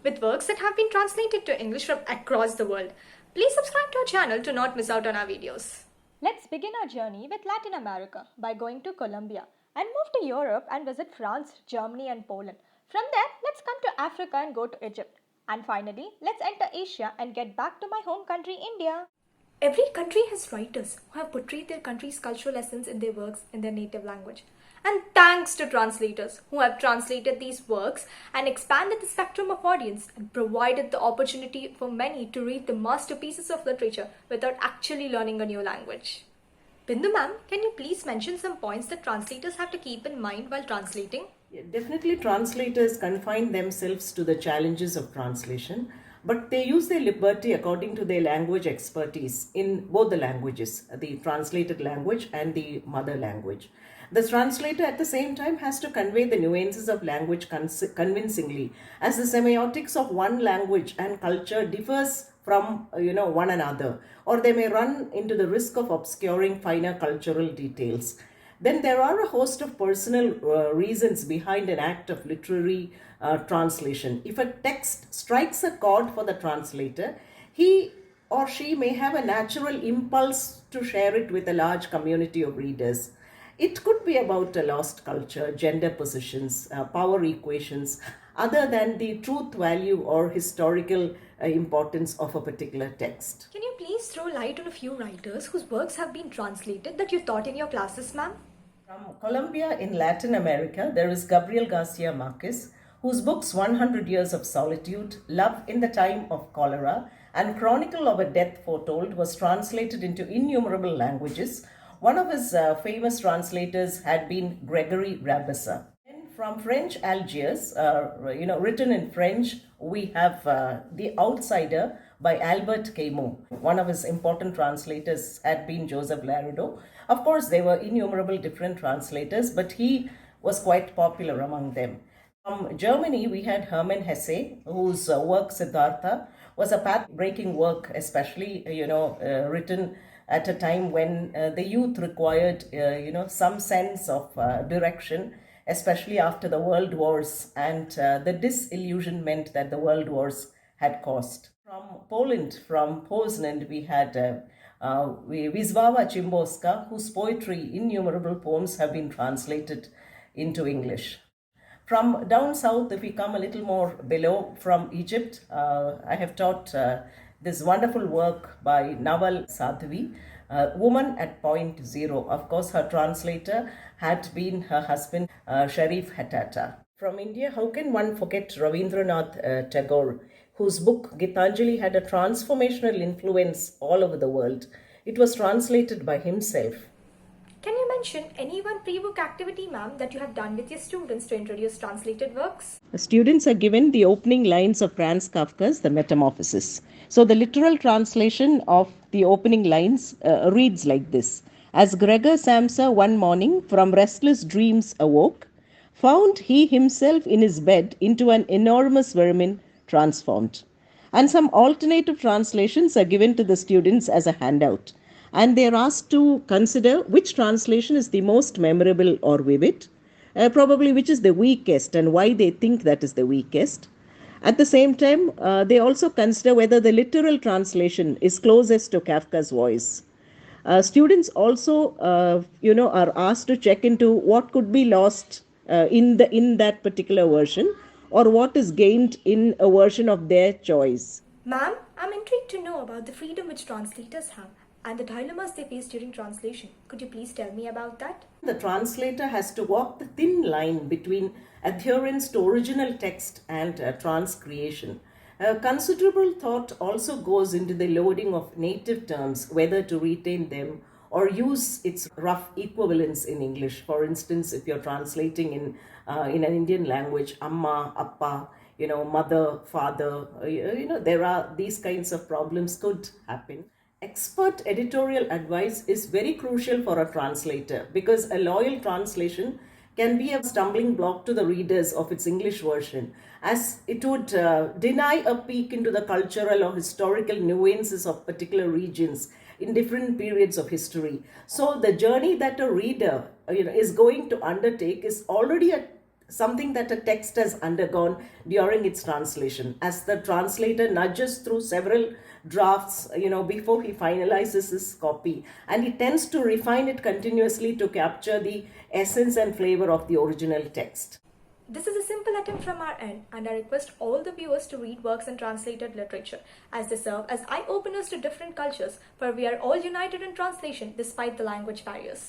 with works that have been translated to English from across the world. Please subscribe to our channel to not miss out on our videos. Let's begin our journey with Latin America by going to Colombia and move to Europe and visit France, Germany and Poland. From there, let's come to Africa and go to Egypt. And finally, let's enter Asia and get back to my home country, India. Every country has writers who have portrayed their country's cultural essence in their works in their native language. And thanks to translators who have translated these works and expanded the spectrum of audience and provided the opportunity for many to read the masterpieces of literature without actually learning a new language. Bindu ma'am, can you please mention some points that translators have to keep in mind while translating? Yeah, definitely, translators confine themselves to the challenges of translation, but they use their liberty according to their language expertise in both the languages, the translated language and the mother language. The translator at the same time has to convey the nuances of language convincingly, as the semiotics of one language and culture differs from one another, or they may run into the risk of obscuring finer cultural details. Then there are a host of personal reasons behind an act of literary translation. If a text strikes a chord for the translator, he or she may have a natural impulse to share it with a large community of readers. It could be about a lost culture, gender positions, power equations, other than the truth value or historical importance of a particular text. Can you please throw light on a few writers whose works have been translated that you taught in your classes, ma'am? From Colombia in Latin America, there is Gabriel Garcia Marquez, whose books 100 Years of Solitude, Love in the Time of Cholera, and Chronicle of a Death Foretold was translated into innumerable languages. One of his famous translators had been Gregory Rabassa. And from French Algiers, written in French, we have The Outsider by Albert Camus. One of his important translators had been Joseph Larado. Of course, there were innumerable different translators, but he was quite popular among them. From Germany, we had Hermann Hesse, whose work Siddhartha was a path-breaking work, especially written at a time when the youth required some sense of direction, especially after the world wars and the disillusionment that the world wars had caused. From Poland, from Poznan, we had Wisława Szymborska, whose poetry, innumerable poems, have been translated into English. From down south, if we come a little more below, from Egypt, I have taught this wonderful work by Nawal Sadhvi, Woman at Point Zero. Of course, her translator had been her husband, Sharif Hattata. From India, how can one forget Rabindranath Tagore, whose book Gitanjali had a transformational influence all over the world. It was translated by himself. Can you mention any one pre-book activity, ma'am, that you have done with your students to introduce translated works? The students are given the opening lines of Franz Kafka's The Metamorphosis. So the literal translation of the opening lines reads like this. As Gregor Samsa one morning from restless dreams awoke, found he himself in his bed into an enormous vermin transformed. And some alternative translations are given to the students as a handout. And they are asked to consider which translation is the most memorable or vivid, probably which is the weakest and why they think that is the weakest. At the same time, they also consider whether the literal translation is closest to Kafka's voice. Students also, are asked to check into what could be lost in that particular version, or what is gained in a version of their choice. Ma'am, I'm intrigued to know about the freedom which translators have and the dilemmas they face during translation. Could you please tell me about that? The translator has to walk the thin line between adherence to original text and transcreation. Considerable thought also goes into the loading of native terms, whether to retain them or use its rough equivalents in English. For instance, if you're translating in an Indian language, amma, appa, mother, father, there are these kinds of problems could happen. Expert editorial advice is very crucial for a translator, because a loyal translation can be a stumbling block to the readers of its English version, as it would deny a peek into the cultural or historical nuances of particular regions in different periods of history. So the journey that a reader is going to undertake is already something that a text has undergone during its translation, as the translator nudges through several drafts, before he finalizes his copy, and he tends to refine it continuously to capture the essence and flavor of the original text. This is a simple attempt from our end, and I request all the viewers to read works in translated literature, as they serve as eye-openers to different cultures, for we are all united in translation despite the language barriers.